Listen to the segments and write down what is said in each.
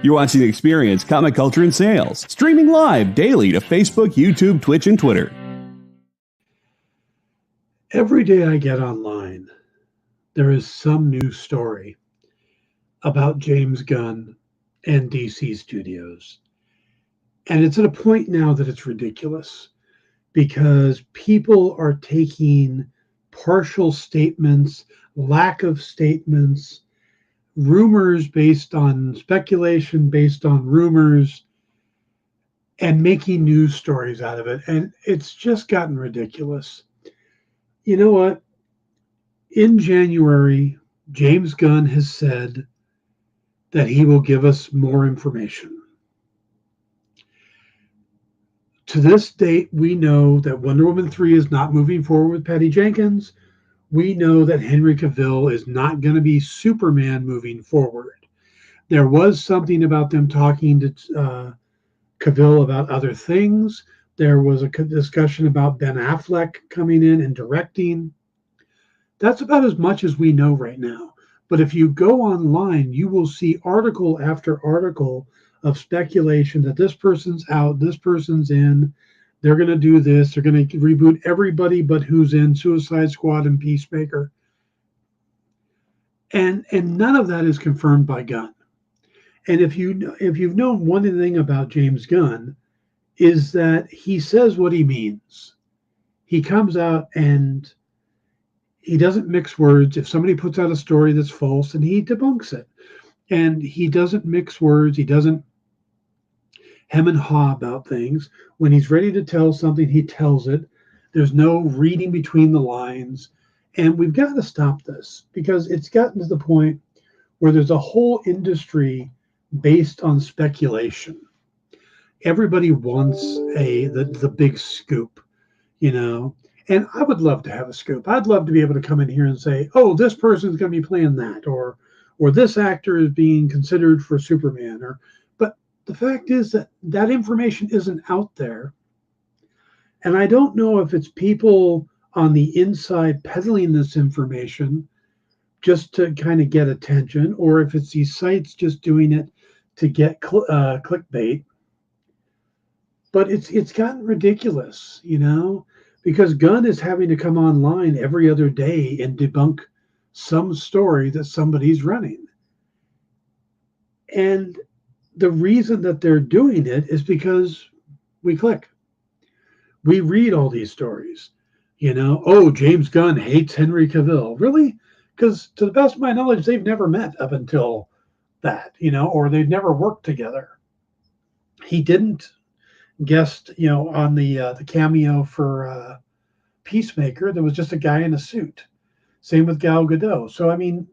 You're watching The Experience, Comic Culture and Sales, streaming live daily to Facebook, YouTube, Twitch, and Twitter. Every day I get online, there is some new story about James Gunn and DC Studios. And it's at a point now that it's ridiculous because people are taking partial statements, lack of statements, rumors based on speculation, based on rumors, and making news stories out of it. And it's just gotten ridiculous. You know what? In January, James Gunn has said that he will give us more information. To this date, we know that Wonder Woman 3 is not moving forward with Patty Jenkins. We know that Henry Cavill is not going to be Superman moving forward. There was something about them talking to Cavill about other things. There was a discussion about Ben Affleck coming in and directing. That's about as much as we know right now. But if you go online, you will see article after article of speculation that this person's out, this person's in, they're going to do this, they're going to reboot everybody but who's in Suicide Squad and Peacemaker. And none of that is confirmed by Gunn. And if you've known one thing about James Gunn, is that he says what he means. He comes out and he doesn't mix words. If somebody puts out a story that's false, and he debunks it. And he doesn't mix words. He doesn't hem and haw about things. When he's ready to tell something, he tells it. There's no reading between the lines. And we've got to stop this because it's gotten to the point where there's a whole industry based on speculation. Everybody wants the big scoop, you know. And I would love to have a scoop. I'd love to be able to come in here and say, oh, this person's going to be playing that, or this actor is being considered for Superman. But the fact is that information isn't out there. And I don't know if it's people on the inside peddling this information just to kind of get attention, or if it's these sites just doing it to get clickbait. But it's gotten ridiculous, you know, because Gunn is having to come online every other day and debunk some story that somebody's running. And the reason that they're doing it is because we click. We read all these stories, you know. Oh, James Gunn hates Henry Cavill. Really? Because to the best of my knowledge, they've never met up until that, you know, or they've never worked together. He didn't guest, you know, on the cameo for Peacemaker. There was just a guy in a suit. Same with Gal Gadot. So I mean,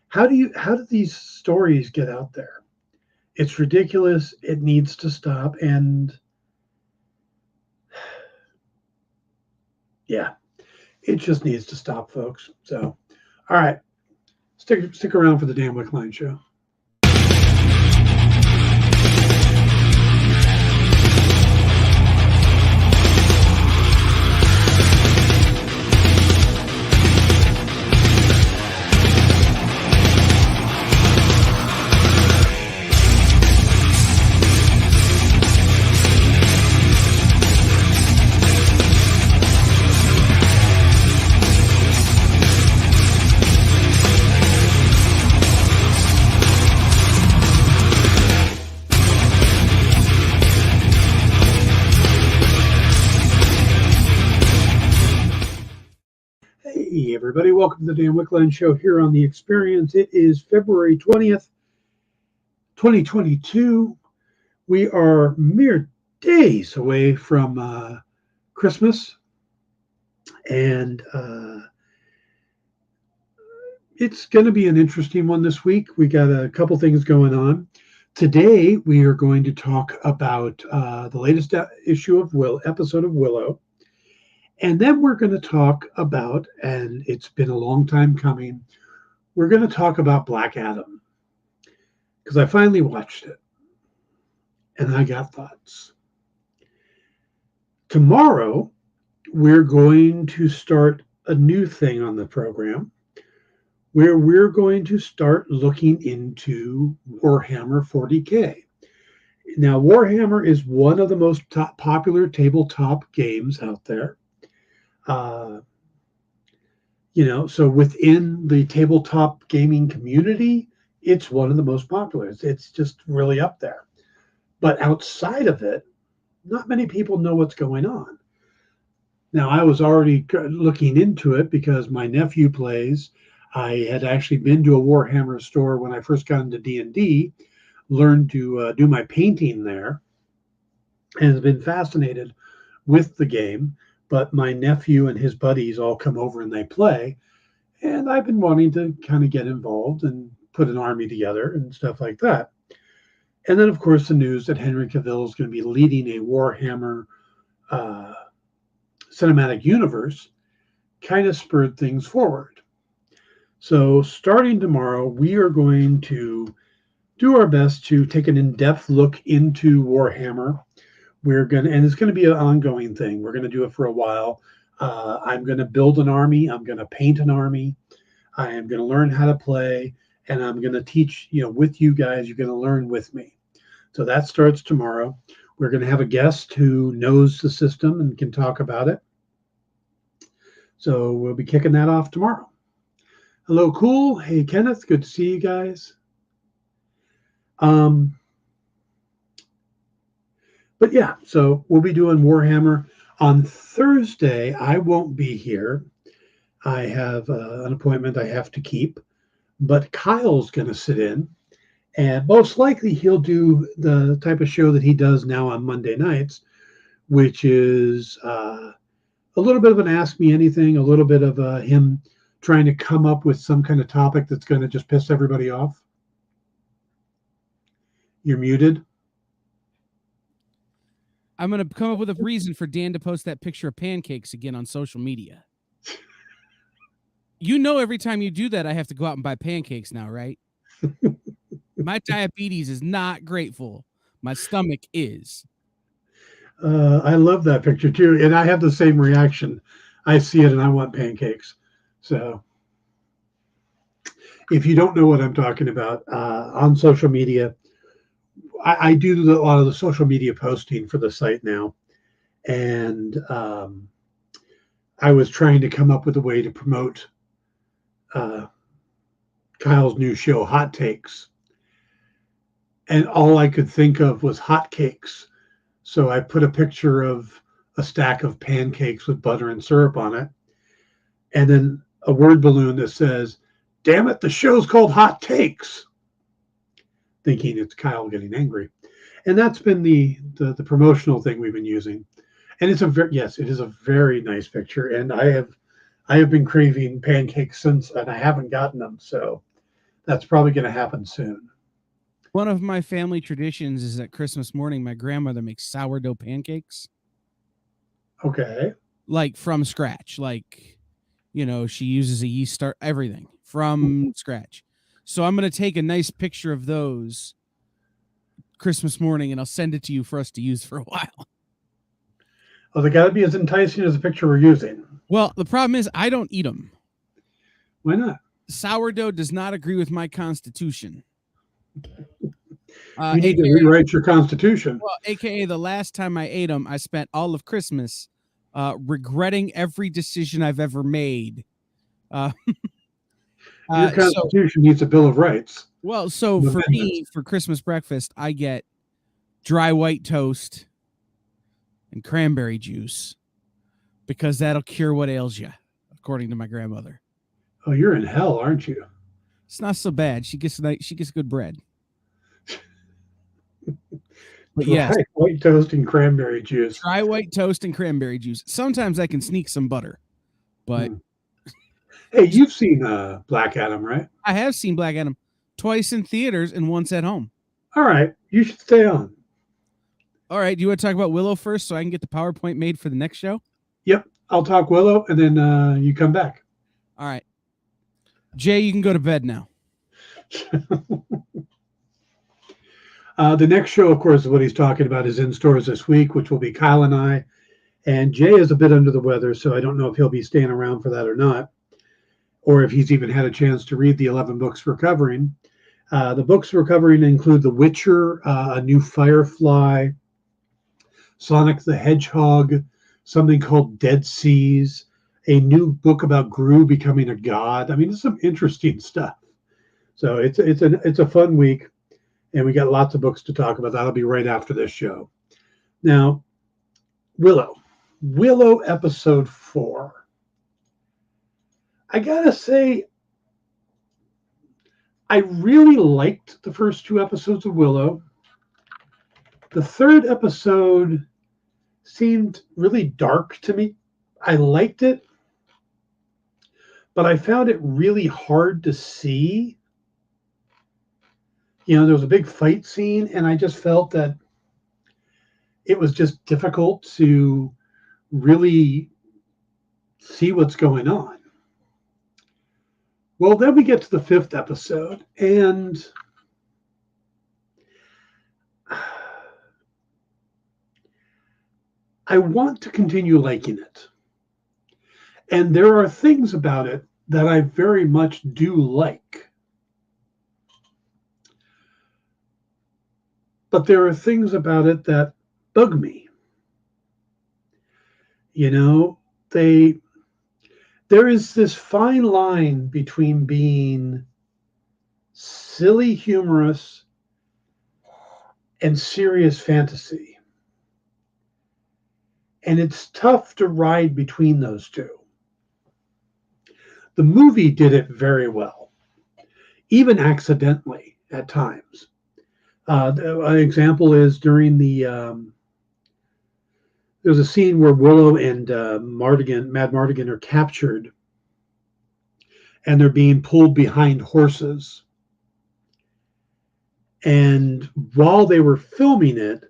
how do these stories get out there? It's ridiculous. It needs to stop. And yeah, it just needs to stop, folks. So, all right, stick around for the Dan Wickline Show. Hey, everybody. Welcome to the Dan Wickline Show here on The Experience. It is February 20th, 2022. We are mere days away from Christmas. And it's going to be an interesting one this week. We got a couple things going on. Today, we are going to talk about the latest episode of Willow. And then we're going to talk about, and it's been a long time coming, we're going to talk about Black Adam. Because I finally watched it. And I got thoughts. Tomorrow, we're going to start a new thing on the program where we're going to start looking into Warhammer 40K. Now, Warhammer is one of the most popular tabletop games out there. So within the tabletop gaming community, it's one of the most popular. It's just really up there. But outside of it, not many people know what's going on. Now, I was already looking into it because my nephew plays. I had actually been to a Warhammer store when I first got into D&D, learned to do my painting there, and has been fascinated with the game. But my nephew and his buddies all come over and they play. And I've been wanting to kind of get involved and put an army together and stuff like that. And then, of course, the news that Henry Cavill is going to be leading a Warhammer cinematic universe kind of spurred things forward. So starting tomorrow, we are going to do our best to take an in-depth look into Warhammer. And it's going to be an ongoing thing. We're going to do it for a while. I'm going to build an army. I'm going to paint an army. I am going to learn how to play, and I'm going to teach, with you guys. You're going to learn with me. So that starts tomorrow. We're going to have a guest who knows the system and can talk about it. So we'll be kicking that off tomorrow. Hello, Cool. Hey, Kenneth. Good to see you guys. But yeah, so we'll be doing Warhammer. On Thursday, I won't be here. I have an appointment I have to keep. But Kyle's going to sit in. And most likely he'll do the type of show that he does now on Monday nights, which is a little bit of an Ask Me Anything, a little bit of him trying to come up with some kind of topic that's going to just piss everybody off. You're muted. I'm going to come up with a reason for Dan to post that picture of pancakes again on social media. Every time you do that, I have to go out and buy pancakes now, right? My diabetes is not grateful. My stomach is. I love that picture too. And I have the same reaction. I see it and I want pancakes. So if you don't know what I'm talking about, on social media, I do a lot of the social media posting for the site now. And I was trying to come up with a way to promote Kyle's new show, Hot Takes. And all I could think of was hotcakes. So I put a picture of a stack of pancakes with butter and syrup on it. And then a word balloon that says, "Damn it, the show's called Hot Takes." Thinking it's Kyle getting angry. And that's been the promotional thing we've been using. And it is a very nice picture. And I have been craving pancakes since, and I haven't gotten them. So that's probably going to happen soon. One of my family traditions is that Christmas morning, my grandmother makes sourdough pancakes. Okay. Like from scratch. Like, she uses a yeast start, everything from scratch. So I'm going to take a nice picture of those Christmas morning and I'll send it to you for us to use for a while. Oh, they got to be as enticing as the picture we're using. Well, the problem is I don't eat them. Why not? Sourdough does not agree with my constitution. You need to rewrite your constitution. Well, AKA the last time I ate them, I spent all of Christmas regretting every decision I've ever made. Your constitution needs a Bill of Rights. Well, so for me, for Christmas breakfast, I get dry white toast and cranberry juice because that'll cure what ails you, according to my grandmother. Oh, you're in hell, aren't you? It's not so bad. She gets good bread. But yes, white toast and cranberry juice. Dry white toast and cranberry juice. Sometimes I can sneak some butter, but hey, you've seen Black Adam, right? I have seen Black Adam twice in theaters and once at home. All right, you should stay on. All right, do you want to talk about Willow first so I can get the PowerPoint made for the next show? Yep, I'll talk Willow and then you come back. All right. Jay, you can go to bed now. The next show, of course, what he's talking about is in stores this week, which will be Kyle and I. And Jay is a bit under the weather, so I don't know if he'll be staying around for that or not. or if he's even had a chance to read the 11 books we're covering. The books we're covering include The Witcher, A New Firefly, Sonic the Hedgehog, something called Dead Seas, a new book about Gru becoming a god. I mean, it's some interesting stuff. So it's a fun week, and we got lots of books to talk about. That'll be right after this show. Now, Willow episode 4. I gotta say, I really liked the first 2 episodes of Willow. The third episode seemed really dark to me. I liked it, but I found it really hard to see. There was a big fight scene, and I just felt that it was just difficult to really see what's going on. Well, then we get to the 5th episode, and I want to continue liking it. And there are things about it that I very much do like. But there are things about it that bug me. There is this fine line between being silly, humorous, and serious fantasy. And it's tough to ride between those two. The movie did it very well, even accidentally at times. An example is during there's a scene where Willow and Mad Mardigan are captured, and they're being pulled behind horses. And while they were filming it,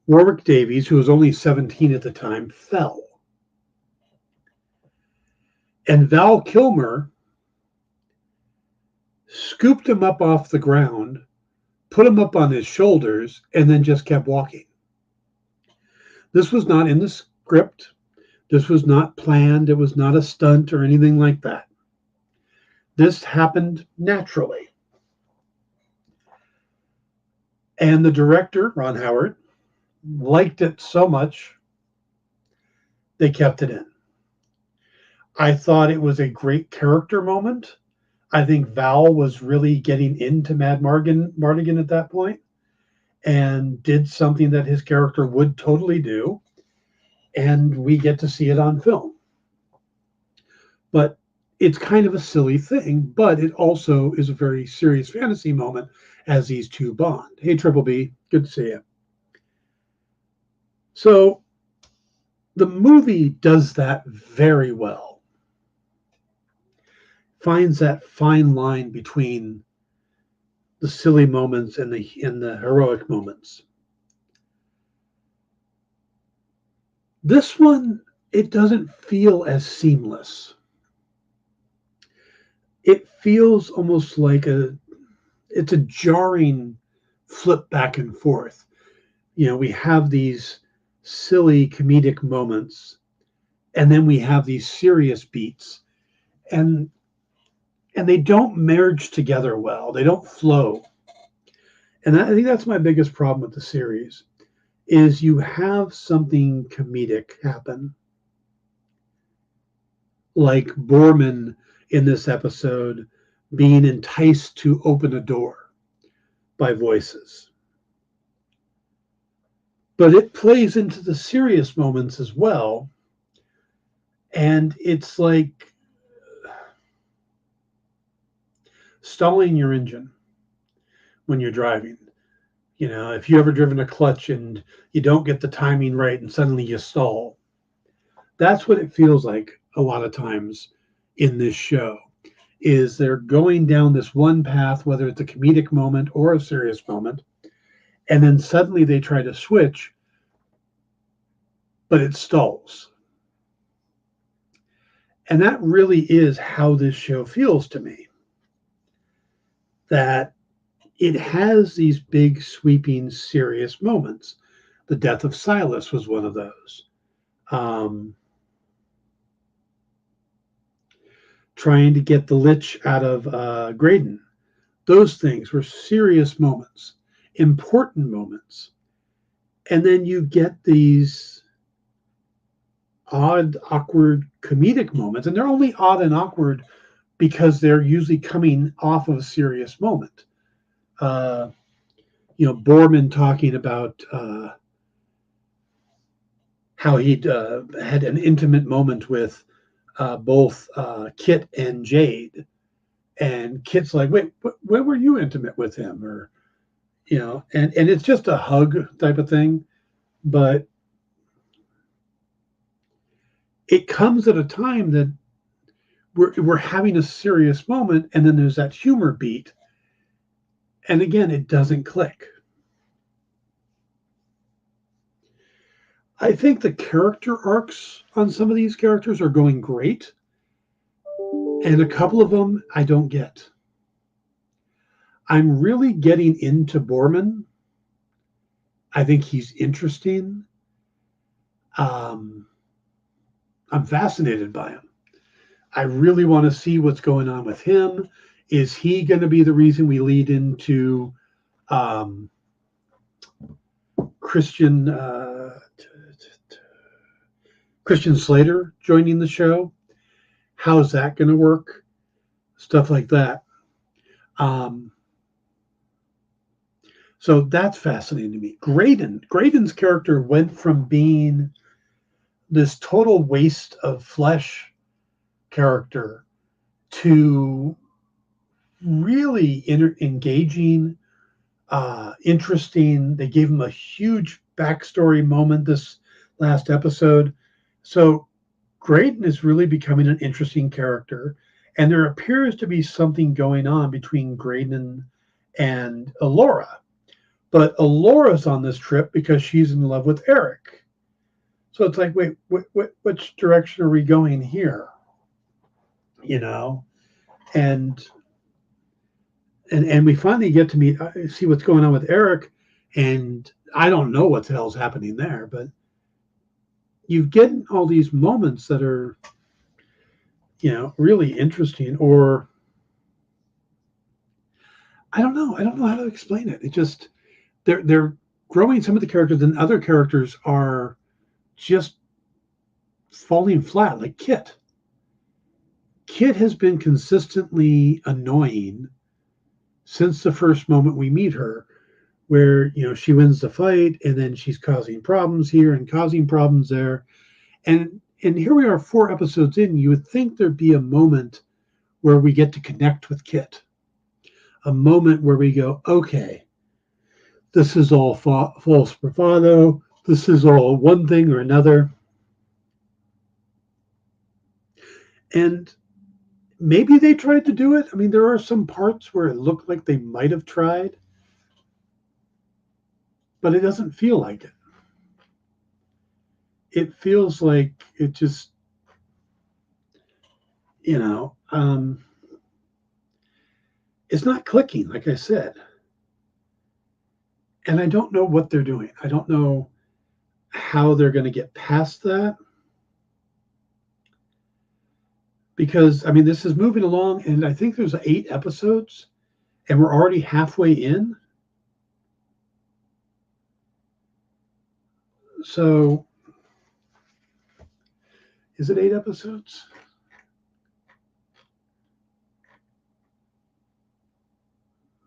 Warwick Davies, who was only 17 at the time, fell. And Val Kilmer scooped him up off the ground, put him up on his shoulders, and then just kept walking. This was not in the script. This was not planned. It was not a stunt or anything like that. This happened naturally. And the director, Ron Howard, liked it so much, they kept it in. I thought it was a great character moment. I think Val was really getting into Mad Mardigan at that point and did something that his character would totally do. And we get to see it on film. But it's kind of a silly thing, but it also is a very serious fantasy moment as these two bond. Hey, Triple B, good to see you. So the movie does that very well. Finds that fine line between the silly moments and the heroic moments. This one, it doesn't feel as seamless. It feels almost like it's a jarring flip back and forth. We have these silly comedic moments, and then we have these serious beats, and they don't merge together well. They don't flow. And I think that's my biggest problem with the series, is you have something comedic happen. Like Borman in this episode being enticed to open a door by voices. But it plays into the serious moments as well. And it's like stalling your engine when you're driving. If you ever driven a clutch and you don't get the timing right and suddenly you stall, that's what it feels like a lot of times in this show, is they're going down this one path, whether it's a comedic moment or a serious moment, and then suddenly they try to switch, but it stalls. And that really is how this show feels to me. That it has these big, sweeping, serious moments. The death of Silas was one of those. trying to get the lich out of Graydon. Those things were serious moments, important moments. And then you get these odd, awkward, comedic moments. And they're only odd and awkward because they're usually coming off of a serious moment. Borman talking about how he'd had an intimate moment with both Kit and Jade. And Kit's like, wait, when were you intimate with him? Or, and it's just a hug type of thing. But it comes at a time that we're having a serious moment, and then there's that humor beat. And again, it doesn't click. I think the character arcs on some of these characters are going great. And a couple of them I don't get. I'm really getting into Borman. I think he's interesting. I'm fascinated by him. I really want to see what's going on with him. Is he going to be the reason we lead into Christian Slater joining the show? How's that going to work? Stuff like that. So that's fascinating to me. Graydon's character went from being this total waste of flesh character to really engaging, interesting. They gave him a huge backstory moment this last episode. So Graydon is really becoming an interesting character, and there appears to be something going on between Graydon and Alora. But Alora's on this trip because she's in love with Eric. So it's like, wait, which direction are we going here? And we finally get to see what's going on with Eric, and I don't know what the hell's happening there, but you get all these moments that are, really interesting, or I don't know how to explain it. It just, they're growing some of the characters, and other characters are just falling flat, like Kit. Kit has been consistently annoying since the first moment we meet her, where she wins the fight and then she's causing problems here and causing problems there, and here we are 4 episodes in. You would think there'd be a moment where we get to connect with Kit, a moment where we go, okay, this is all false bravado, this is all one thing or another. And maybe they tried to do it. I mean, there are some parts where it looked like they might have tried, but it doesn't feel like it. It feels like it just, it's not clicking, like I said. And I don't know what they're doing. I don't know how they're going to get past that. Because, this is moving along, and I think there's 8 episodes, and we're already halfway in. So, is it 8 episodes?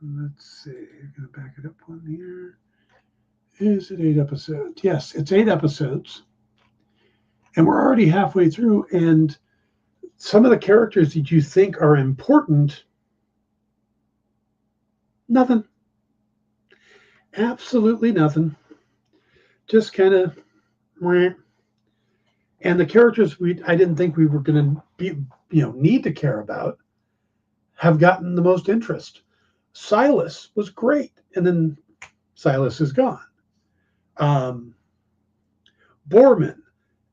Let's see. I'm going to back it up one here. Is it 8 episodes? Yes, it's 8 episodes. And we're already halfway through, and some of the characters that you think are important, nothing. Absolutely nothing. Just kind of, and the characters I didn't think we were going to be, need to care about, have gotten the most interest. Silas was great, and then Silas is gone. Borman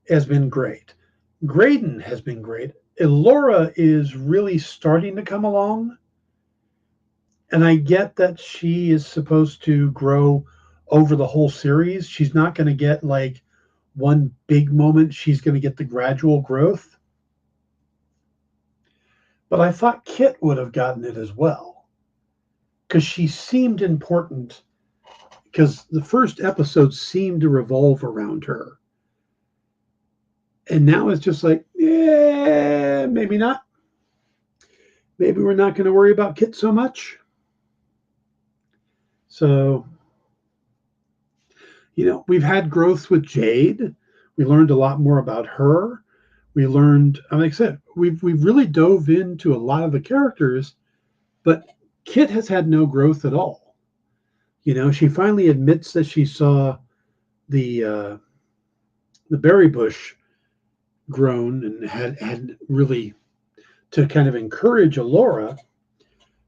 has been great. Graydon has been great. Elora is really starting to come along. And I get that she is supposed to grow over the whole series. She's not going to get like one big moment. She's going to get the gradual growth. But I thought Kit would have gotten it as well, because she seemed important, because the first episode seemed to revolve around her. And now it's just like, yeah, maybe not. Maybe we're not going to worry about Kit so much. So, we've had growth with Jade. We learned a lot more about her. We learned, like I said, we've really dove into a lot of the characters, but Kit has had no growth at all. She finally admits that she saw the berry bush grown and had really to kind of encourage Alora,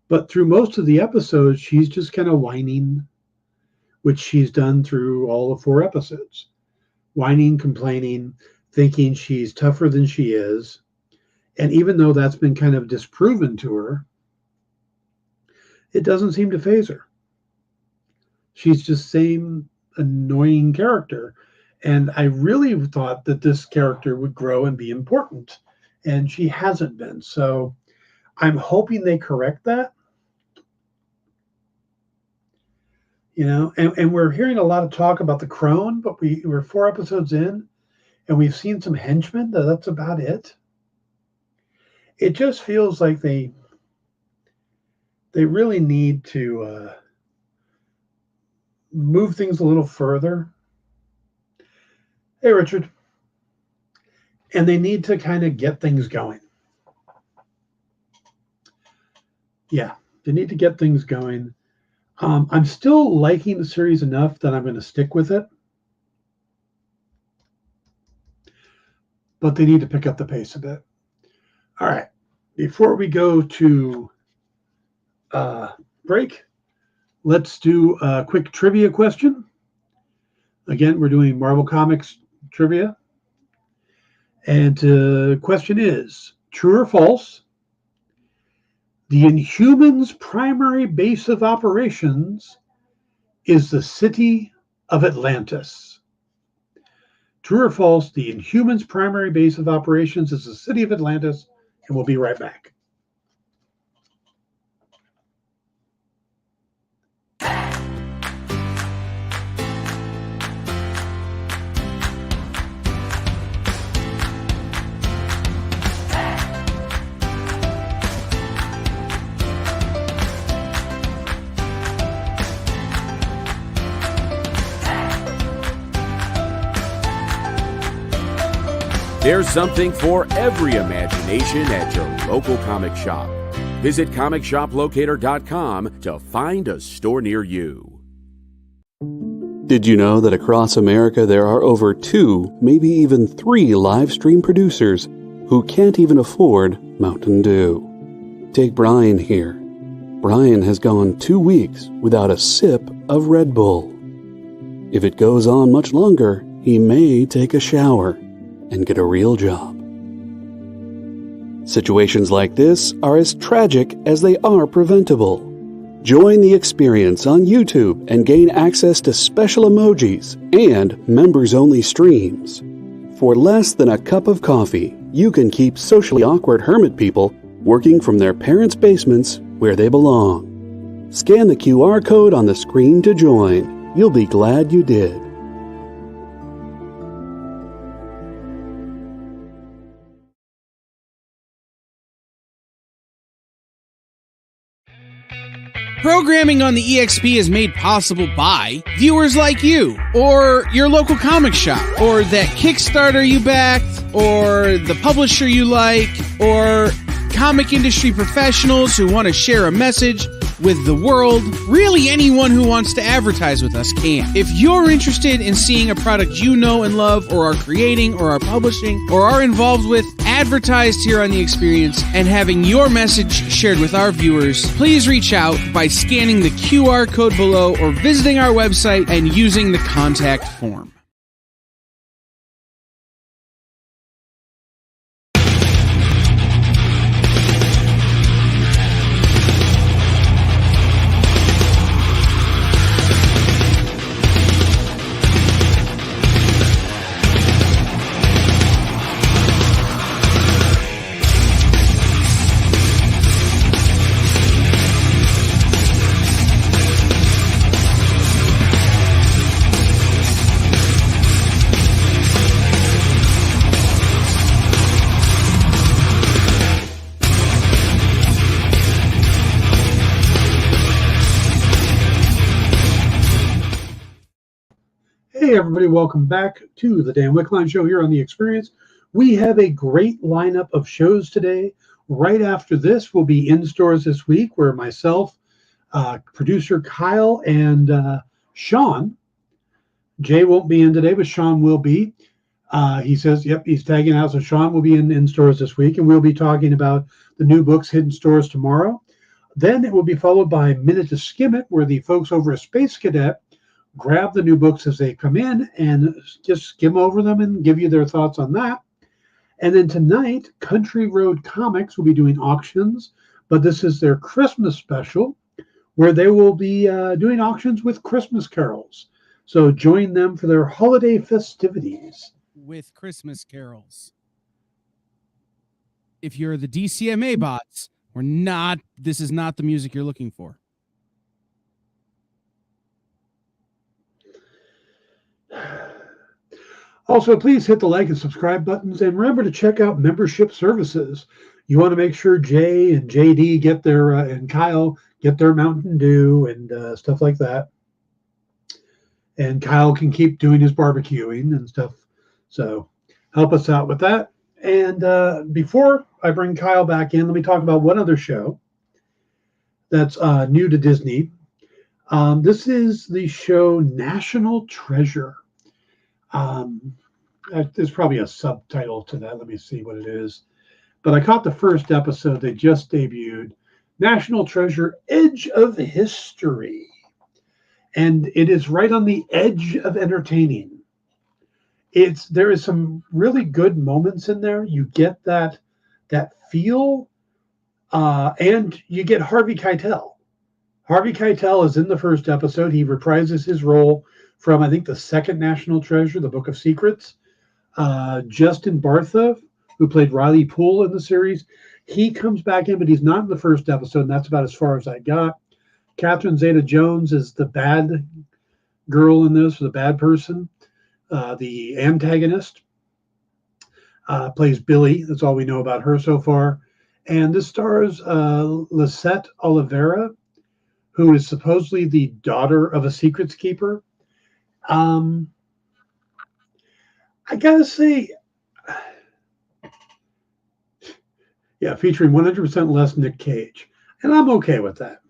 but through most of the episodes, she's just kind of whining, which she's done through all the 4 episodes. Whining, complaining, thinking she's tougher than she is. And even though that's been kind of disproven to her, it doesn't seem to faze her. She's just same annoying character. And I really thought that this character would grow and be important. And she hasn't been. So I'm hoping they correct that. And we're hearing a lot of talk about the crone, but we're 4 episodes in, and we've seen some henchmen. That's about it. It just feels like they really need to move things a little further. Hey, Richard. And they need to kind of get things going. Yeah, they need to get things going. I'm still liking the series enough that I'm going to stick with it. But they need to pick up the pace a bit. All right. Before we go to break, let's do a quick trivia question. Again, we're doing Marvel Comics trivia. And the question is, true or false? The Inhumans' primary base of operations is the city of Atlantis. True or false? The Inhumans' primary base of operations is the city of Atlantis, and we'll be right back. There's something for every imagination at your local comic shop. Visit ComicShopLocator.com to find a store near you. Did you know that across America there are over 2, maybe even 3 live stream producers who can't even afford Mountain Dew? Take Brian here. Brian has gone 2 weeks without a sip of Red Bull. If it goes on much longer, he may take a shower and get a real job. Situations like this are as tragic as they are preventable. Join the experience on YouTube and gain access to special emojis and members-only streams. For less than a cup of coffee, you can keep socially awkward hermit people working from their parents' basements where they belong. Scan the QR code on the screen to join. You'll be glad you did. Programming on the EXP is made possible by viewers like you, or your local comic shop, or that Kickstarter you backed, or the publisher you like, or comic industry professionals who want to share a message with the world. Really, anyone who wants to advertise with us can. If you're interested in seeing a product you know and love, or are creating, or are publishing, or are involved with, advertised here on The Experience, and having your message shared with our viewers, please reach out by scanning the QR code below or visiting our website and using the contact form. Hey, everybody, welcome back to the Dan Wickline Show here on The Experience. We have a great lineup of shows today. Right after this, we'll be in stores this week where myself, producer Kyle, and Sean, Jay won't be in today, but Sean will be. He says, yep, he's tagging out. So Sean will be in stores this week, and we'll be talking about the new books hitting stores tomorrow. Then it will be followed by Minute to Skim It, where the folks over at Space Cadet grab the new books as they come in and just skim over them and give you their thoughts on that. And then tonight, Country Road Comics will be doing auctions, but this is their Christmas special, where they will be doing auctions with Christmas carols. So join them for their holiday festivities. With Christmas carols. If you're the DCMA bots, this is not the music you're looking for. Also, please hit the like and subscribe buttons, and remember to check out membership services. You want to make sure Jay and JD get their and Kyle get their Mountain Dew and stuff like that. And Kyle can keep doing his barbecuing and stuff. So help us out with that. And before I bring Kyle back in, let me talk about one other show that's new to Disney. This is the show National Treasure. There's probably a subtitle to that. Let me see what it is. But I caught the first episode. They just debuted. National Treasure, Edge of History. And it is right on the edge of entertaining. There is some really good moments in there. You get that feel, and you get Harvey Keitel. Harvey Keitel is in the first episode. He reprises his role from, I think, the second National Treasure, the Book of Secrets. Justin Bartha, who played Riley Poole in the series, he comes back in, but he's not in the first episode, and that's about as far as I got. Catherine Zeta-Jones is the bad girl in this, the bad person. The antagonist plays Billy. That's all we know about her so far. And this stars Lisette Oliveira, who is supposedly the daughter of a secrets keeper. I gotta say, yeah, featuring 100% less Nick Cage, and I'm okay with that.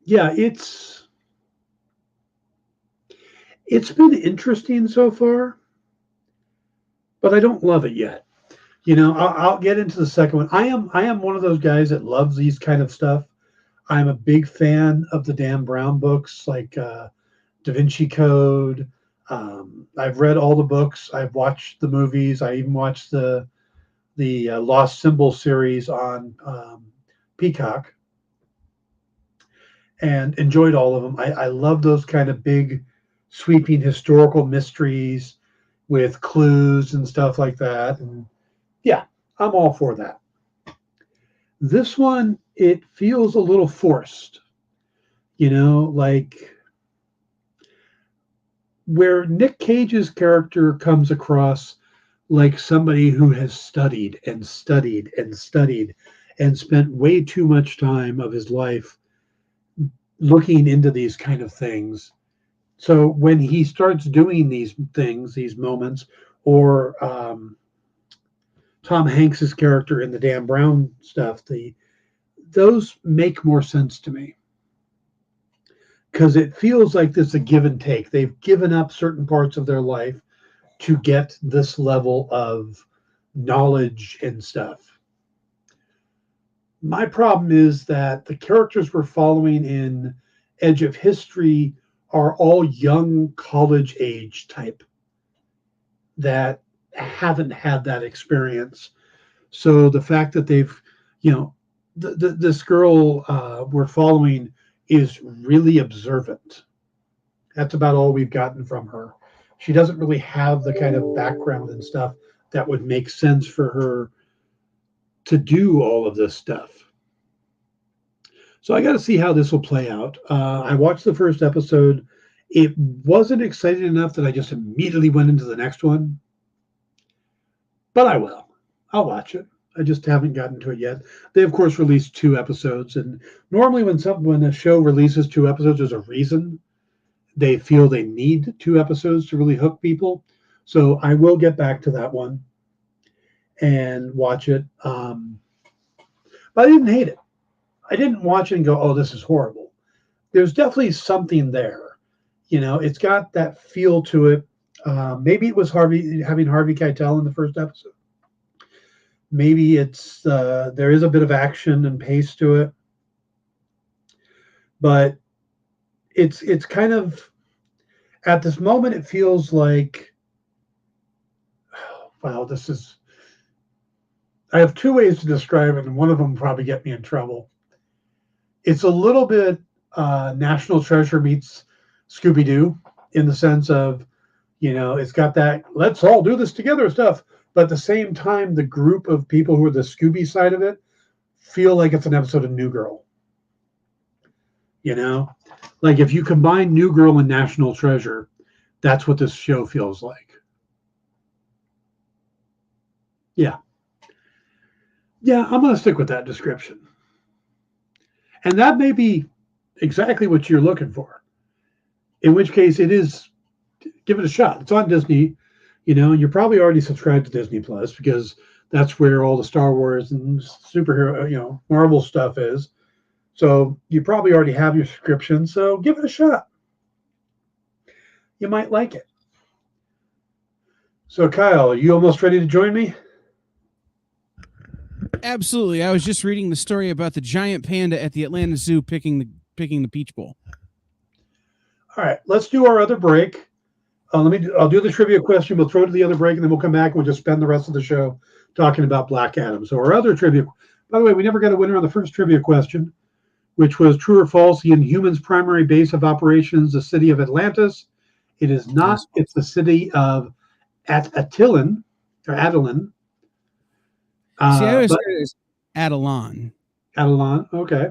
Yeah, it's been interesting so far, but I don't love it yet. You know, I'll get into the second one. I am one of those guys that loves these kind of stuff. I'm a big fan of the Dan Brown books, like Da Vinci Code. I've read all the books. I've watched the movies. I even watched the Lost Symbol series on Peacock, and enjoyed all of them. I love those kind of big, sweeping historical mysteries with clues and stuff like that. And yeah, I'm all for that. This one, it feels a little forced, you know, like where Nick Cage's character comes across like somebody who has studied and studied and studied and spent way too much time of his life looking into these kind of things. So when he starts doing these things, these moments, or Tom Hanks's character in the Dan Brown stuff, those make more sense to me, because it feels like there's a give and take. They've given up certain parts of their life to get this level of knowledge and stuff. My problem is that the characters we're following in Edge of History are all young college age type that haven't had that experience. So the fact that they've, you know, this girl we're following is really observant. That's about all we've gotten from her. She doesn't really have the kind of background and stuff that would make sense for her to do all of this stuff. So I got to see how this will play out. I watched the first episode. It wasn't exciting enough that I just immediately went into the next one. But I will. I'll watch it. I just haven't gotten to it yet. They, of course, released 2 episodes. And normally when a show releases 2 episodes, there's a reason. they feel they need 2 episodes to really hook people. So I will get back to that one and watch it. But I didn't hate it. I didn't watch it and go, oh, this is horrible. There's definitely something there. You know, it's got that feel to it. Maybe it was having Harvey Keitel in the first episode. Maybe it's there is a bit of action and pace to it. But it's kind of, at this moment, it feels like, wow, this is, I have 2 ways to describe it, and one of them probably get me in trouble. It's a little bit National Treasure meets Scooby-Doo, in the sense of, you know, it's got that let's all do this together stuff, but at the same time, the group of people who are the Scooby side of it feel like it's an episode of New Girl. You know, like if you combine New Girl and National Treasure, that's what this show feels like. Yeah, I'm going to stick with that description. And that may be exactly what you're looking for. In which case, it is, give it a shot. It's on Disney, you know, and you're probably already subscribed to Disney Plus, because that's where all the Star Wars and superhero, you know, Marvel stuff is. So you probably already have your subscription. So give it a shot. You might like it. So Kyle, are you almost ready to join me? Absolutely. I was just reading the story about the giant panda at the Atlanta Zoo picking the Peach Bowl. All right, let's do our other break. I'll do the trivia question. We'll throw it to the other break, and then we'll come back and we'll just spend the rest of the show talking about Black Adam. So our other trivia. By the way, we never got a winner on the first trivia question, which was true or false. The Inhumans' primary base of operations, the city of Atlantis. It is not. It's the city of Attilan or Adelan. See, I always heard it as Adelon. Adelan, okay.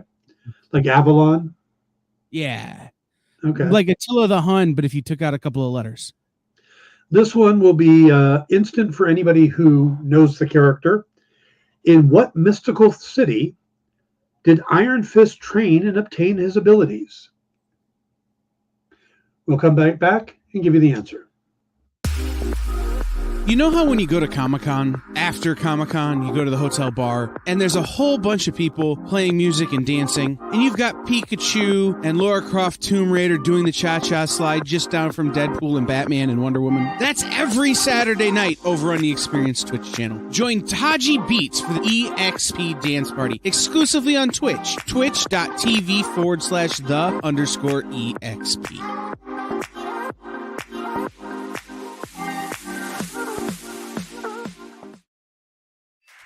Like Avalon? Yeah. Okay. Like Attila the Hun, but if you took out a couple of letters. This one will be instant for anybody who knows the character. In what mystical city did Iron Fist train and obtain his abilities? We'll come back and give you the answer. You know how when you go to Comic-Con, after Comic-Con, you go to the hotel bar, and there's a whole bunch of people playing music and dancing, and you've got Pikachu and Lara Croft Tomb Raider doing the cha-cha slide just down from Deadpool and Batman and Wonder Woman? That's every Saturday night over on the Experience Twitch channel. Join Taji Beats for the EXP Dance Party, exclusively on Twitch, twitch.tv/the_EXP.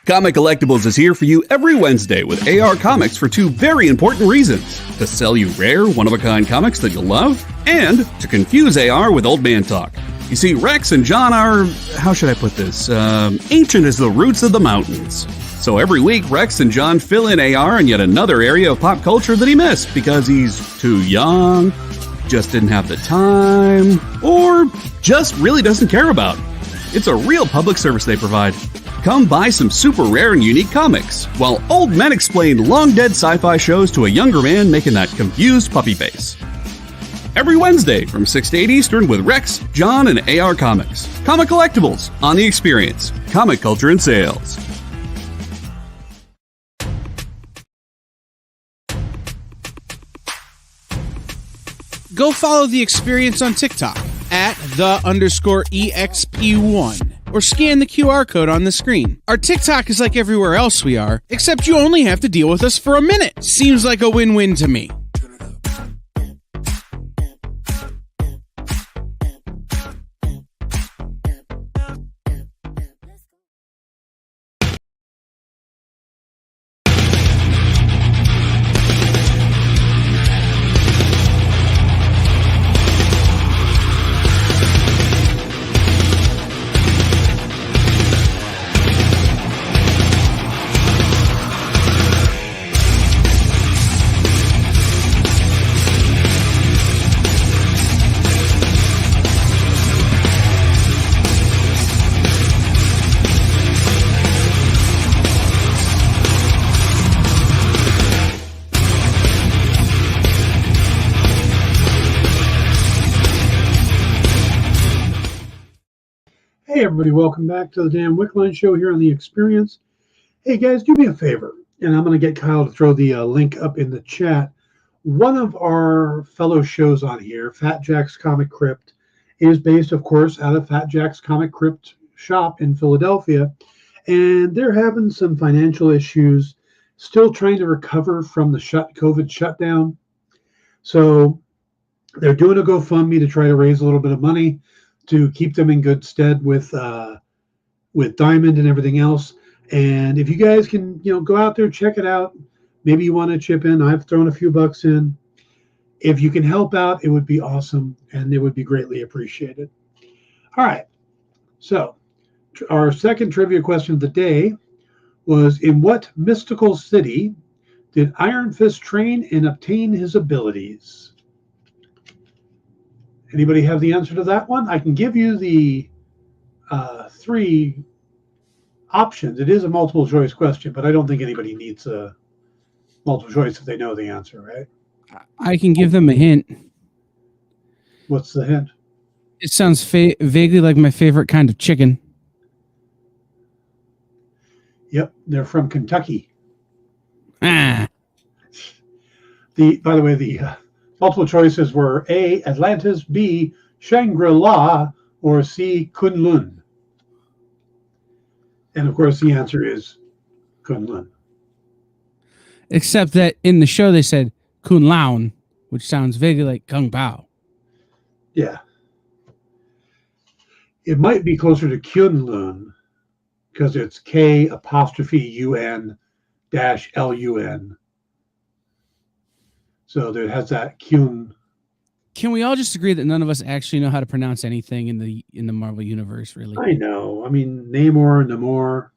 Comic Collectibles is here for you every Wednesday with AR Comics for 2 very important reasons: to sell you rare, one-of-a-kind comics that you'll love, and to confuse AR with old man talk. You see, Rex and John are, how should I put this, ancient as the roots of the mountains. So every week, Rex and John fill in AR in yet another area of pop culture that he missed because he's too young, just didn't have the time, or just really doesn't care about. It's a real public service they provide. Come buy some super rare and unique comics, while old men explain long-dead sci-fi shows to a younger man making that confused puppy face. Every Wednesday from 6 to 8 Eastern with Rex, John, and AR Comics. Comic Collectibles on The Experience. Comic culture and sales. Go follow The Experience on TikTok at @the_EXP1. Or scan the QR code on the screen. Our TikTok is like everywhere else we are, except you only have to deal with us for a minute. Seems like a win-win to me. Hey, everybody, welcome back to the Dan Wickline Show here on The Experience. Hey, guys, do me a favor, and I'm going to get Kyle to throw the link up in the chat. One of our fellow shows on here, Fat Jack's Comic Crypt, is based, of course, out of Fat Jack's Comic Crypt shop in Philadelphia, and they're having some financial issues, still trying to recover from the COVID shutdown. So they're doing a GoFundMe to try to raise a little bit of money to keep them in good stead with Diamond and everything else. And if you guys can, go out there, check it out. Maybe you want to chip in. I've thrown a few bucks in. If you can help out, it would be awesome, and it would be greatly appreciated. All right. So our second trivia question of the day was, in what mystical city did Iron Fist train and obtain his abilities? Anybody have the answer to that one? I can give you the three options. It is a multiple choice question, but I don't think anybody needs a multiple choice if they know the answer, right? I can give them a hint. What's the hint? It sounds vaguely like my favorite kind of chicken. Yep, they're from Kentucky. Ah. By the way, the multiple choices were A, Atlantis, B, Shangri-La, or C, Kunlun. And of course, the answer is Kunlun. Except that in the show they said Kun Laon, which sounds vaguely like Kung Pao. Yeah. It might be closer to Kunlun because it's K''UN-LUN. So there has that Kun. Can we all just agree that none of us actually know how to pronounce anything in the Marvel universe, really? I know. I mean, Namor, Namor.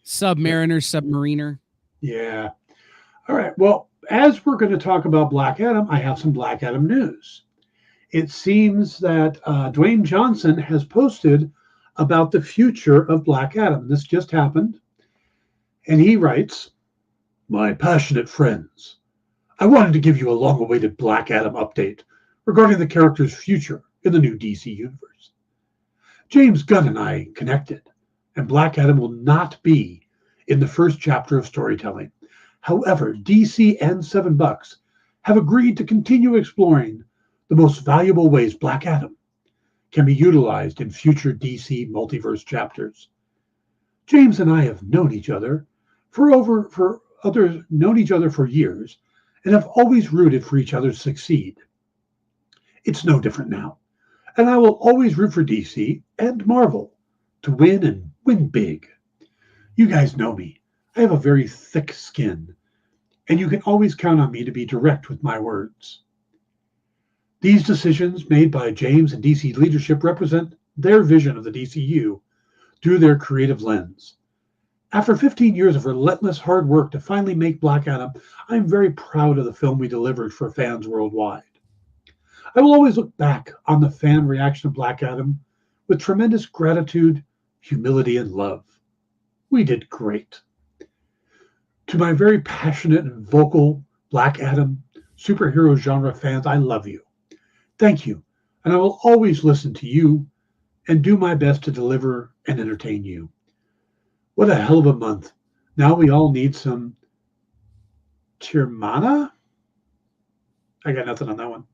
Submariner, Submariner. Yeah. All right. Well, as we're going to talk about Black Adam, I have some Black Adam news. It seems that Dwayne Johnson has posted about the future of Black Adam. This just happened. And he writes, "My passionate friends, I wanted to give you a long-awaited Black Adam update regarding the character's future in the new DC universe. James Gunn and I connected, and Black Adam will not be in the first chapter of storytelling. However, DC and $7 have agreed to continue exploring the most valuable ways Black Adam can be utilized in future DC multiverse chapters. James and I have known each other for years and have always rooted for each other to succeed. It's no different now, and I will always root for DC and Marvel to win and win big. You guys know me. I have a very thick skin, and you can always count on me to be direct with my words. These decisions made by James and DC leadership represent their vision of the DCU through their creative lens. After 15 years of relentless hard work to finally make Black Adam, I'm very proud of the film we delivered for fans worldwide. I will always look back on the fan reaction of Black Adam with tremendous gratitude, humility, and love. We did great. To my very passionate and vocal Black Adam superhero genre fans, I love you. Thank you, and I will always listen to you and do my best to deliver and entertain you. What a hell of a month. Now we all need some Tirmana? I got nothing on that one.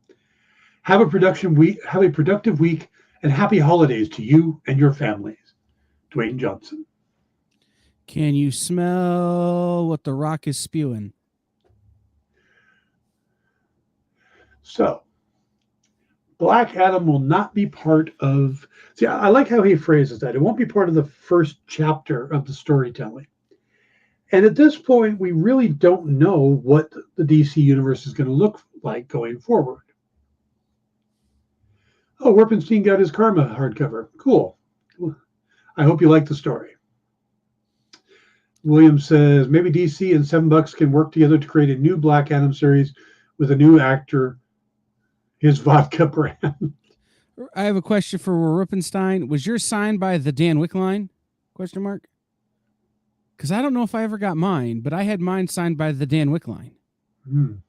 Have a productive week, and happy holidays to you and your families. Dwayne Johnson." Can you smell what the Rock is spewing? So, Black Adam will not be part of... See, I like how he phrases that. It won't be part of the first chapter of the storytelling. And at this point, we really don't know what the DC universe is going to look like going forward. Oh, Werpenstein got his Karma hardcover. Cool. I hope you like the story. William says, maybe DC and $7 can work together to create a new Black Adam series with a new actor, his vodka brand. I have a question for Rippenstein. Was yours signed by the Dan Wickline? ? Because I don't know if I ever got mine, but I had mine signed by the Dan Wickline. And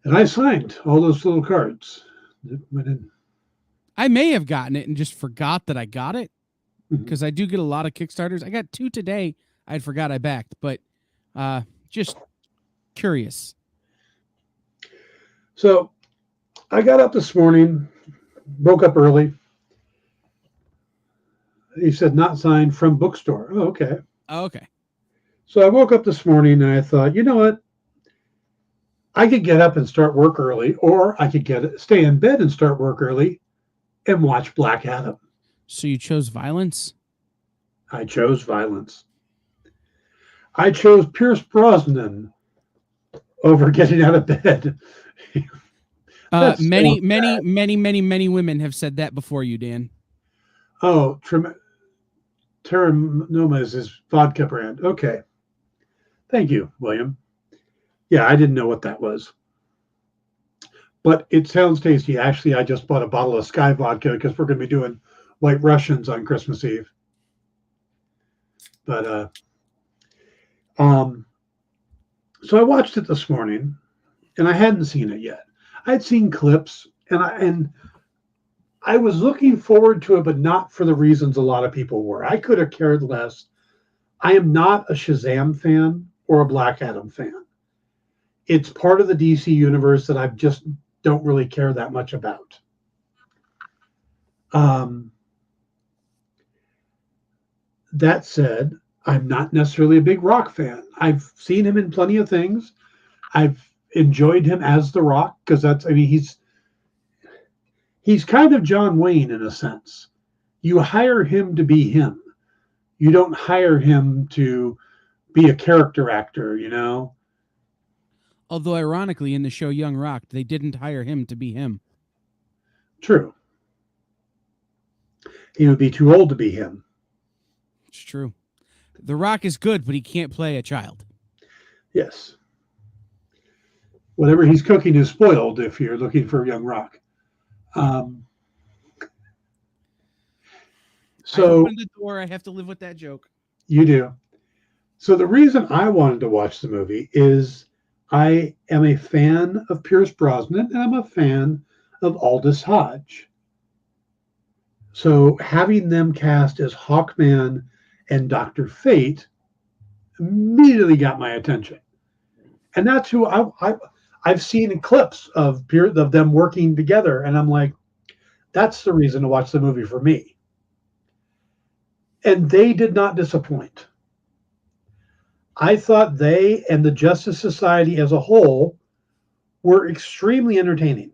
I signed all those little cards that went in. I may have gotten it and just forgot that I got it, Mhm. because I do get a lot of Kickstarters. I got 2 today. I forgot I backed, but just curious. So I got up this morning, woke up early. He said not signed from bookstore. Oh, okay. Oh, okay. So I woke up this morning and I thought, you know what? I could get up and start work early, or I could stay in bed and start work early and watch Black Adam. So you chose violence? I chose violence. I chose Pierce Brosnan over getting out of bed. Many women have said that before you, Dan. Oh, Terranoma is his vodka brand. Okay. Thank you, William. Yeah, I didn't know what that was. But it sounds tasty. Actually, I just bought a bottle of Sky vodka because we're going to be doing White Russians on Christmas Eve. But so I watched it this morning, and I hadn't seen it yet. I'd seen clips, and I was looking forward to it, but not for the reasons a lot of people were. I could have cared less. I am not a Shazam fan or a Black Adam fan. It's part of the DC universe that I just don't really care that much about. That said, I'm not necessarily a big Rock fan. I've seen him in plenty of things. I've enjoyed him as The Rock because he's kind of John Wayne in a sense. You hire him to be him. You don't hire him to be a character actor, you know? Although, ironically, in the show Young Rock, they didn't hire him to be him. True. He would be too old to be him. It's true. The Rock is good, but he can't play a child. Yes. Whatever he's cooking is spoiled if you're looking for Young Rock. So I opened the door. I have to live with that joke. You do. So the reason I wanted to watch the movie is I am a fan of Pierce Brosnan and I'm a fan of Aldous Hodge. So having them cast as Hawkman and Dr. Fate immediately got my attention. And that's who I've seen in clips of them working together. And I'm like, that's the reason to watch the movie for me. And they did not disappoint. I thought they and the Justice Society as a whole were extremely entertaining.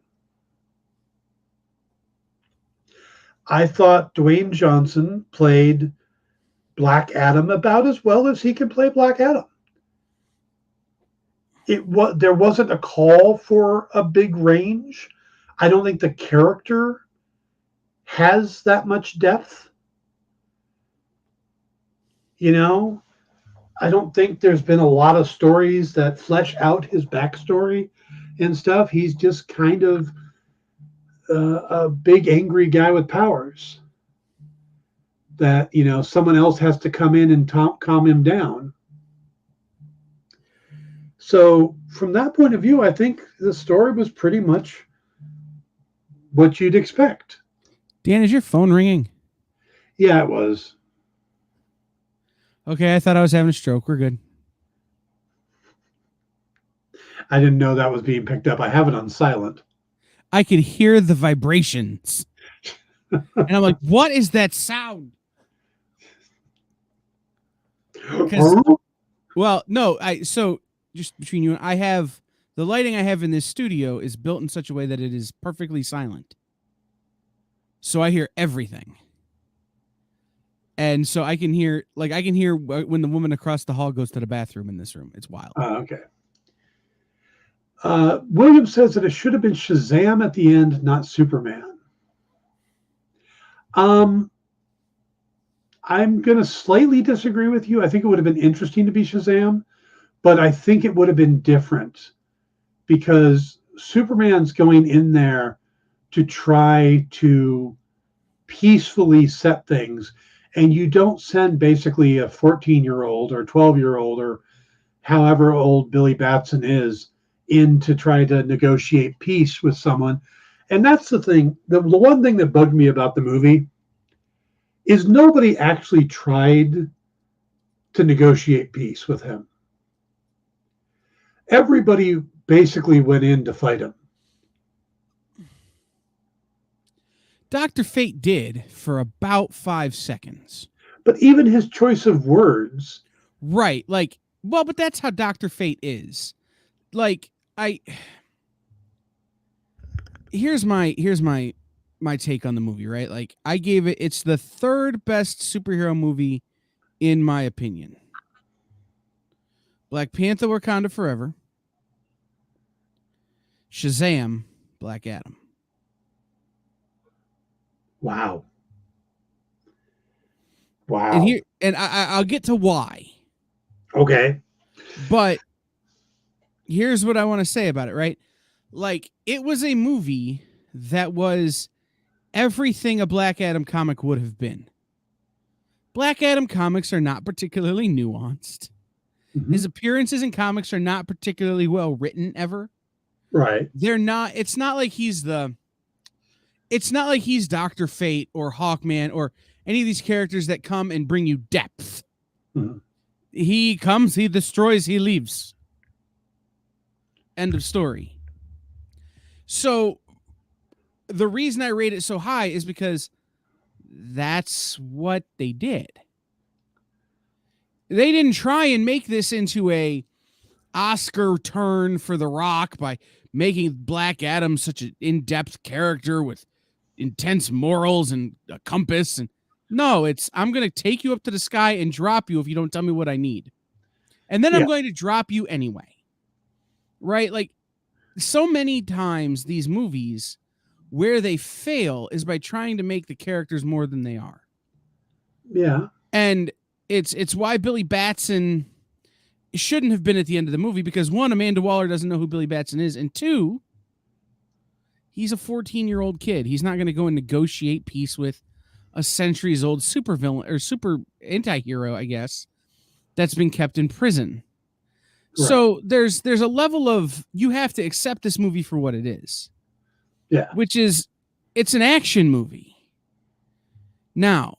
I thought Dwayne Johnson played Black Adam about as well as he can play Black Adam. There wasn't a call for a big range. I don't think the character has that much depth. You know, I don't think there's been a lot of stories that flesh out his backstory and stuff. He's just kind of a big angry guy with powers that, you know, someone else has to come in and calm him down. So from that point of view, I think the story was pretty much what you'd expect. Dan, is your phone ringing? Yeah, it was. Okay, I thought I was having a stroke. We're good. I didn't know that was being picked up. I have it on silent. I could hear the vibrations. And I'm like, what is that sound? Well, no, so just between you and I have the lighting I have in this studio is built in such a way that it is perfectly silent. So I hear everything. And so I can hear when the woman across the hall goes to the bathroom in this room. It's wild. Okay. William says that it should have been Shazam at the end, not Superman. I'm going to slightly disagree with you. I think it would have been interesting to be Shazam, but I think it would have been different because Superman's going in there to try to peacefully set things. And you don't send basically a 14-year-old or 12-year-old or however old Billy Batson is in to try to negotiate peace with someone And that's the thing. The one thing that bugged me about the movie is nobody actually tried to negotiate peace with him. Everybody basically went in to fight him. Dr. Fate did for about 5 seconds. But even his choice of words. Right. Like, well, but that's how Dr. Fate is. Like, here's my take on the movie, right? Like, I gave it's the third best superhero movie in my opinion. Black Panther, Wakanda Forever. Shazam, Black Adam. Wow. And I'll get to why. Okay. But here's what I want to say about it, right? Like, it was a movie that was everything a Black Adam comic would have been. Black Adam comics are not particularly nuanced. Mm-hmm. His appearances in comics are not particularly well written ever. Right. They're not, it's not like he's Dr. Fate or Hawkman or any of these characters that come and bring you depth. Mm-hmm. He comes, he destroys, he leaves. End of story. So the reason I rate it so high is because that's what they did. They didn't try and make this into a Oscar turn for The Rock by making Black Adam such an in-depth character with intense morals and a compass. And no, it's, I'm going to take you up to the sky and drop you if you don't tell me what I need. And then I'm going to drop you anyway. Right? Like, so many times these movies where they fail is by trying to make the characters more than they are. Yeah. And it's why Billy Batson shouldn't have been at the end of the movie, because one, Amanda Waller doesn't know who Billy Batson is, and two, he's a 14-year-old kid. He's not going to go and negotiate peace with a centuries-old supervillain or super anti-hero, I guess, that's been kept in prison. Right. So there's a level of, you have to accept this movie for what it is. Yeah. Which is, it's an action movie. Now,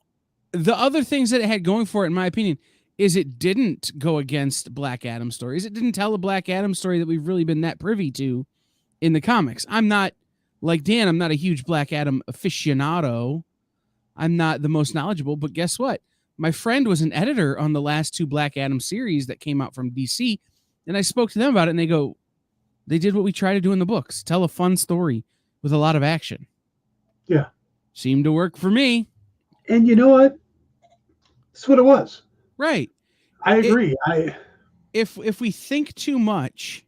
the other things that it had going for it, in my opinion, is it didn't go against Black Adam stories. It didn't tell a Black Adam story that we've really been that privy to in the comics. I'm not, like Dan, I'm not a huge Black Adam aficionado. I'm not the most knowledgeable, but guess what? My friend was an editor on the last 2 Black Adam series that came out from DC, and I spoke to them about it, and they go, they did what we try to do in the books. Tell a fun story with a lot of action. Yeah. Seemed to work for me. And you know what? That's what it was. Right. I agree. If we think too much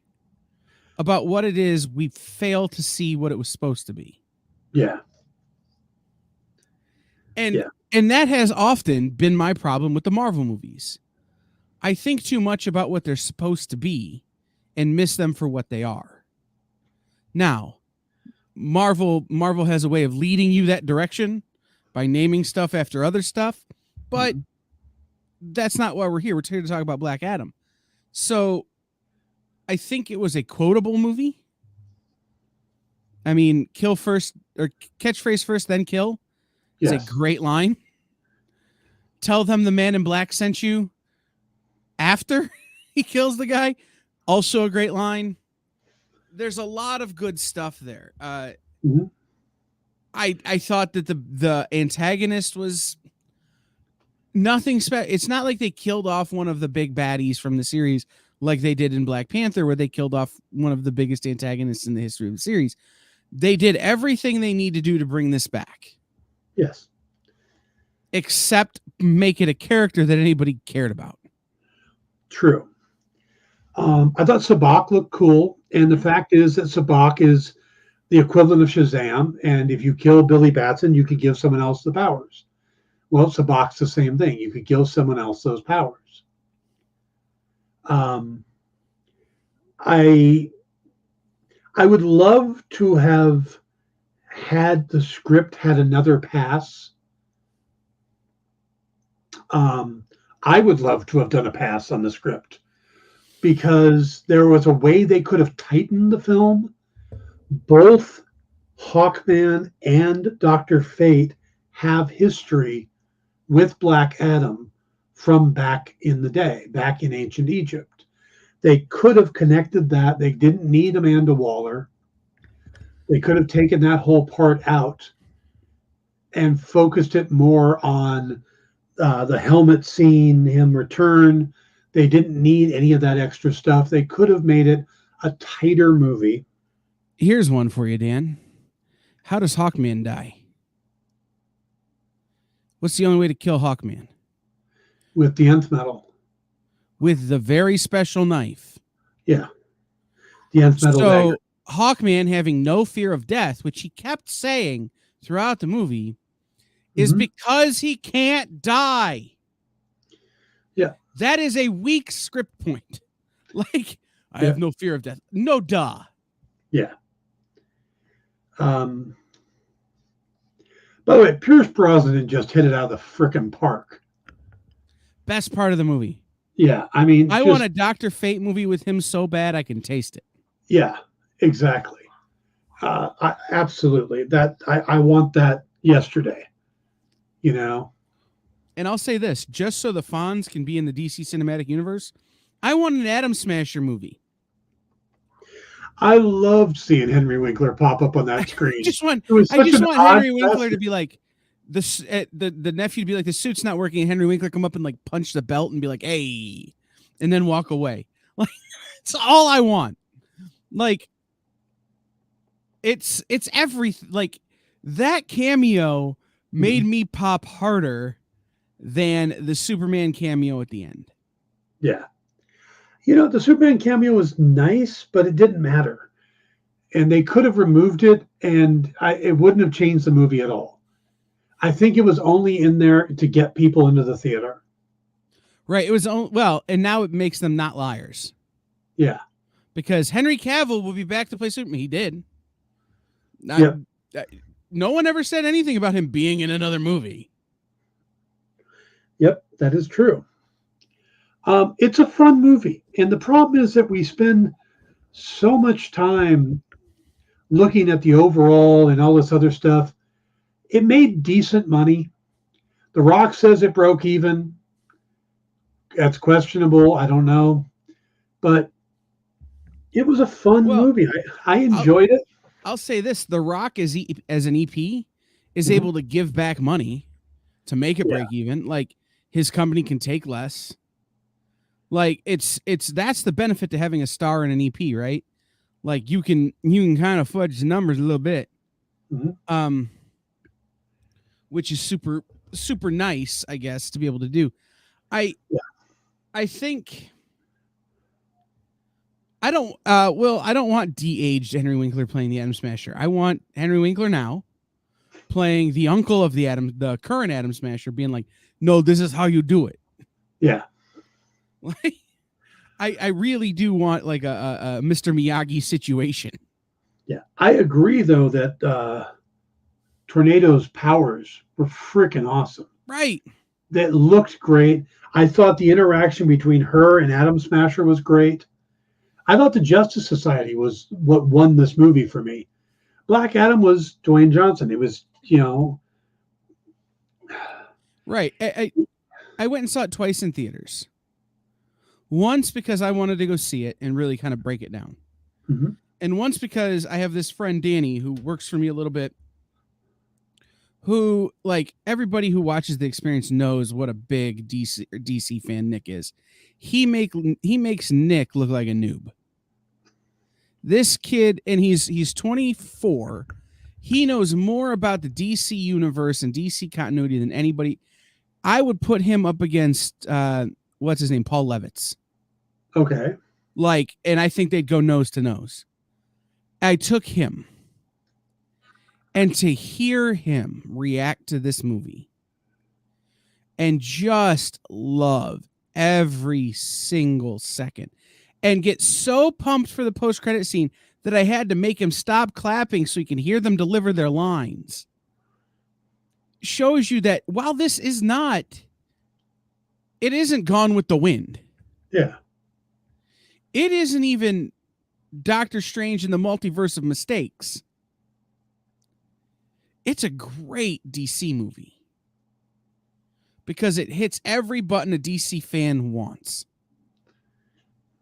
about what it is, we fail to see what it was supposed to be. Yeah. And that has often been my problem with the Marvel movies. I think too much about what they're supposed to be and miss them for what they are. Now, Marvel has a way of leading you that direction by naming stuff after other stuff, but that's not why we're here. We're here to talk about Black Adam. So I think it was a quotable movie. I mean, kill first, or catchphrase first, then kill. Is a great line. Tell them the man in black sent you after he kills the guy. Also a great line. There's a lot of good stuff there. I thought that the antagonist was nothing special. It's not like they killed off one of the big baddies from the series like they did in Black Panther, where they killed off one of the biggest antagonists in the history of the series. They did everything they need to do to bring this back. Yes. Except make it a character that anybody cared about. True. I thought Sabak looked cool. And the fact is that Sabak is the equivalent of Shazam. And if you kill Billy Batson, you could give someone else the powers. Well, Sabak's the same thing. You could give someone else those powers. I would love to have had the script had another pass. I would love to have done a pass on the script, because there was a way they could have tightened the film. Both Hawkman and Dr. Fate have history with Black Adam from back in the day, back in ancient Egypt. They could have connected that. They didn't need Amanda Waller. They could have taken that whole part out and focused it more on the helmet scene, him return. They didn't need any of that extra stuff. They could have made it a tighter movie. Here's one for you, Dan. How does Hawkman die? What's the only way to kill Hawkman? With the nth metal. With the very special knife. Yeah. The nth metal dagger. Hawkman, having no fear of death, which he kept saying throughout the movie, is because he can't die. Yeah. That is a weak script point. Like, I have no fear of death. No duh. Yeah. By the way, Pierce Brosnan just hit it out of the frickin' park. Best part of the movie. Yeah, I mean, I want a Dr. Fate movie with him so bad I can taste it. Yeah, exactly. Absolutely. I want that yesterday. You know. And I'll say this, just so the Fonz can be in the DC Cinematic Universe, I want an Atom Smasher movie. I loved seeing Henry Winkler pop up on that screen. I just want Henry Winkler to be like, the nephew to be like, the suit's not working, and Henry Winkler come up and like punch the belt and be like, hey, and then walk away. Like, it's all I want. Like, it's everything. Like, that cameo made me pop harder than the Superman cameo at the end. Yeah. You know, the Superman cameo was nice, but it didn't matter. And they could have removed it, and it wouldn't have changed the movie at all. I think it was only in there to get people into the theater. Right. It was, well, and now it makes them not liars. Yeah. Because Henry Cavill will be back to play Superman. He did. No one ever said anything about him being in another movie. Yep, that is true. It's a fun movie. And the problem is that we spend so much time looking at the overall and all this other stuff. It made decent money. The Rock says it broke even. That's questionable. I don't know. But it was a fun movie. I enjoyed it. I'll say this. The Rock as an EP is able to give back money to make it break even. Like, his company can take less. Like, it's that's the benefit to having a star in an EP, right? Like, you can kind of fudge the numbers a little bit. Which is super, super nice, I guess, to be able to do. I think I don't want de-aged Henry Winkler playing the Atom Smasher. I want Henry Winkler now playing the uncle of the current Atom Smasher, being like, no, this is how you do it. Yeah. Like, I really do want like a Mr. Miyagi situation. Yeah. I agree though that Tornado's powers were freaking awesome. Right. That looked great. I thought the interaction between her and Atom Smasher was great. I thought the Justice Society was what won this movie for me. Black Adam was Dwayne Johnson. It was, right. I went and saw it twice in theaters. Once because I wanted to go see it and really kind of break it down. And once because I have this friend, Danny, who works for me a little bit, who, like, everybody who watches The Experience knows what a big DC fan Nick is. He makes Nick look like a noob. This kid, and he's 24. He knows more about the DC universe and DC continuity than anybody. I would put him up against what's his name, Paul Levitz. Okay. Like, and I think they'd go nose to nose. I took him. And to hear him react to this movie and just love every single second and get so pumped for the post-credit scene that I had to make him stop clapping so he can hear them deliver their lines shows you that while this is not, it isn't Gone with the Wind. Yeah. It isn't even Doctor Strange in the Multiverse of Mistakes. it's a great DC movie because it hits every button a DC fan wants.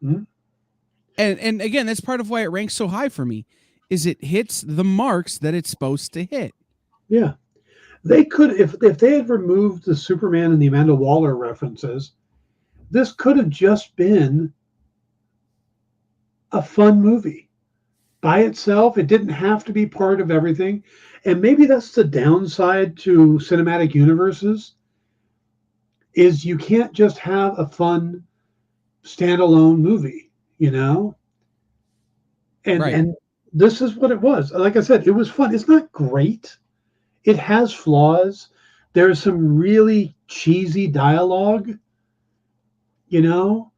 Mm-hmm. And again, that's part of why it ranks so high for me, is it hits the marks that it's supposed to hit. Yeah. They could, if they had removed the Superman and the Amanda Waller references, this could have just been a fun movie by itself. It didn't have to be part of everything. And maybe that's the downside to cinematic universes, is you can't just have a fun standalone movie, you know? And this is what it was. Like I said, it was fun. It's not great. It has flaws. There's some really cheesy dialogue, you know?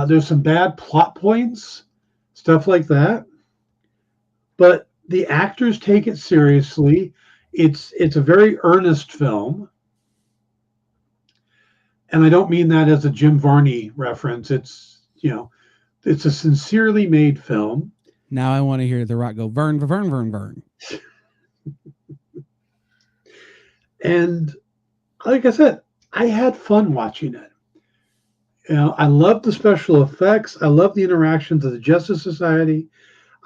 There's some bad plot points, stuff like that. But the actors take it seriously. It's a very earnest film. And I don't mean that as a Jim Varney reference. It's, you know, it's a sincerely made film. Now I want to hear The Rock go, Vern, Vern, Vern, Vern. And like I said, I had fun watching it. You know, I loved the special effects. I loved the interactions of the Justice Society.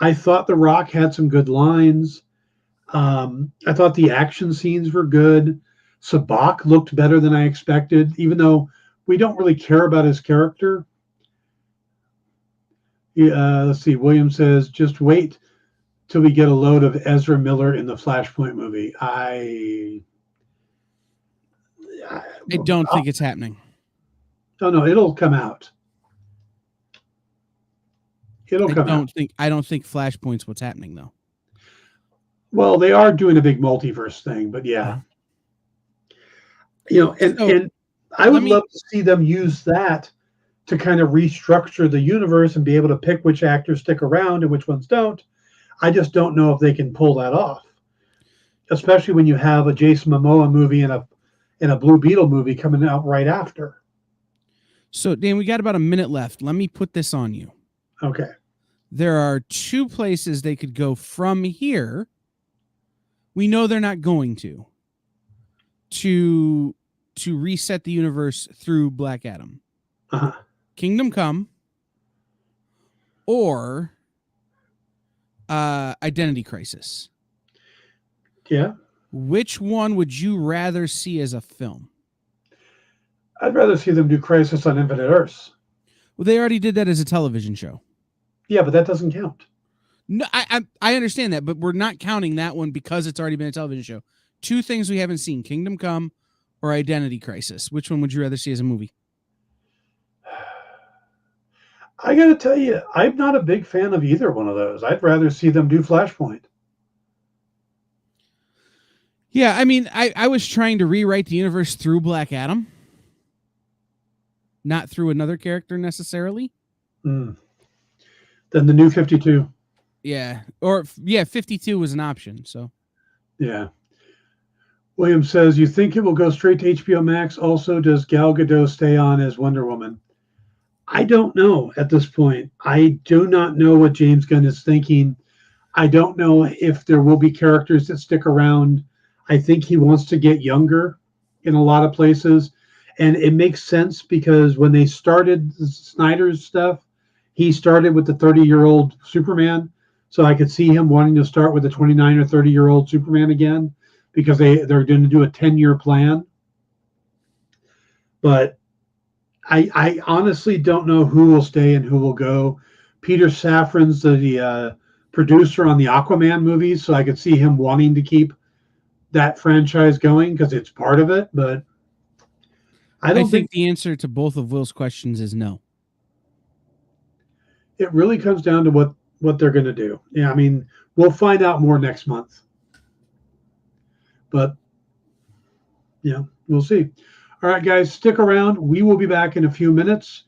I thought The Rock had some good lines. I thought the action scenes were good. Sabak looked better than I expected, even though we don't really care about his character. Let's see. William says, just wait till we get a load of Ezra Miller in the Flashpoint movie. I don't think it's happening. Oh no, it'll come out. I don't think Flashpoint's what's happening though. Well, they are doing a big multiverse thing, but yeah. You know, and I would love to see them use that to kind of restructure the universe and be able to pick which actors stick around and which ones don't. I just don't know if they can pull that off, especially when you have a Jason Momoa movie and a Blue Beetle movie coming out right after. So, Dan, we got about a minute left. Let me put this on you. Okay. There are two places they could go from here. We know they're not going to reset the universe through Black Adam. Uh-huh. Kingdom Come or Identity Crisis. Yeah. Which one would you rather see as a film? I'd rather see them do Crisis on Infinite Earths. Well, they already did that as a television show. Yeah, but that doesn't count. No, I understand that, but we're not counting that one because it's already been a television show. Two things we haven't seen, Kingdom Come or Identity Crisis. Which one would you rather see as a movie? I got to tell you, I'm not a big fan of either one of those. I'd rather see them do Flashpoint. Yeah, I mean, I was trying to rewrite the universe through Black Adam, not through another character necessarily. Then the New 52. Yeah, 52 was an option. So, yeah. William says, you think it will go straight to HBO Max? Also, does Gal Gadot stay on as Wonder Woman? I don't know at this point. I do not know what James Gunn is thinking. I don't know if there will be characters that stick around. I think he wants to get younger in a lot of places. And it makes sense because when they started Snyder's stuff, he started with the 30-year-old Superman. So I could see him wanting to start with a 29 or 30-year-old Superman again because they're going to do a 10-year plan. But I honestly don't know who will stay and who will go. Peter Safran's the producer on the Aquaman movies, so I could see him wanting to keep that franchise going because it's part of it. But I think the answer to both of Will's questions is no. It really comes down to what they're going to do. Yeah, I mean, we'll find out more next month. But, yeah, we'll see. All right, guys, stick around. We will be back in a few minutes,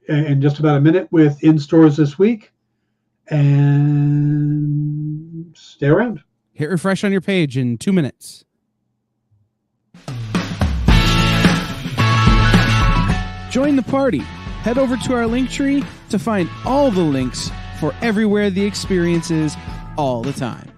in just about a minute, with In Stores This Week. And stay around. Hit refresh on your page in 2 minutes. Join the party. Head over to our link tree to find all the links for everywhere the experience is all the time.